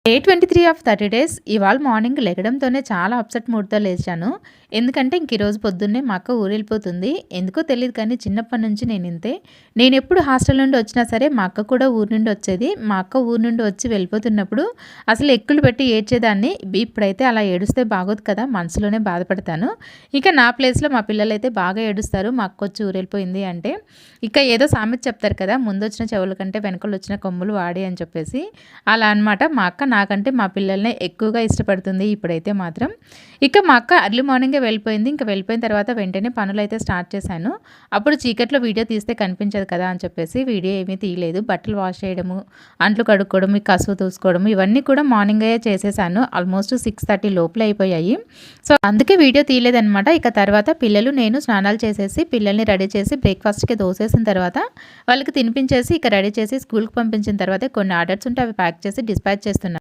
Day 23 of 30 days ఇవాళ morning లెగడంతోనే చాలా upset మూడ్‌తో లేచాను. ఎందుకంటే ఇంక ఈరోజు పొద్దున్నే మా అక్క ఊరెళ్ళిపోతుంది. ఎందుకో తెలీదు కానీ చిన్నప్పటి నుంచి నేనింతే. నేనెప్పుడు హాస్టల్ నుండి వచ్చినా సరే మా అక్క కూడా ఊరు నుండి వచ్చేది. మా అక్క ఊరు నుండి వచ్చి వెళ్ళిపోతున్నప్పుడు అసలు ఎక్కులు పెట్టి ఏడ్చేదాన్ని. ఇప్పుడైతే అలా ఏడుస్తే బాగోదు కదా! మనసులోనే బాధపడతాను. ఇక నా ప్లేస్‌లో మా పిల్లలైతే బాగా ఏడుస్తారు. మా అక్కొచ్చి ఊరెళ్ళిపోయింది అంటే. ఇక ఏదో సామెత చెప్తారు కదా! ముందొచ్చిన చెవుల కంటే వెనకాలొచ్చిన కొమ్ములు వాడి అని చెప్పేసి. అలా అనమాట. మా అక్క నాకంటే మా పిల్లల్నే ఎక్కువగా ఇష్టపడుతుంది ఇప్పుడైతే మాత్రం. ఇక మా అక్క ఎర్లీ మార్నింగే వెళ్ళిపోయింది. ఇంక వెళ్ళిపోయిన తర్వాత వెంటనే పనులైతే స్టార్ట్ చేశాను. అప్పుడు చీకట్లో వీడియో తీస్తే కనిపించదు కదా అని చెప్పేసి వీడియో ఏమీ తీయలేదు. బట్టలు వాష్ చేయడము, అంట్లు కడుక్కోవడం, ఈ కసువు తూసుకోవడం ఇవన్నీ కూడా మార్నింగే చేసేసాను. ఆల్మోస్ట్ 6:30 లోపలే అయిపోయాయి. సో అందుకే వీడియో తీయలేదనమాట. ఇక తర్వాత పిల్లలు నేను స్నానాలు చేసేసి పిల్లల్ని రెడీ చేసి బ్రేక్‌ఫాస్ట్‌కి దోసేసిన తర్వాత వాళ్ళకి తినిపించేసి ఇక రెడీ చేసి స్కూల్‌కి పంపించిన తర్వాత కొన్ని ఆర్డర్స్ ఉంటే అవి ప్యాక్ చేసి డిస్పాచ్ చేస్తున్నాను.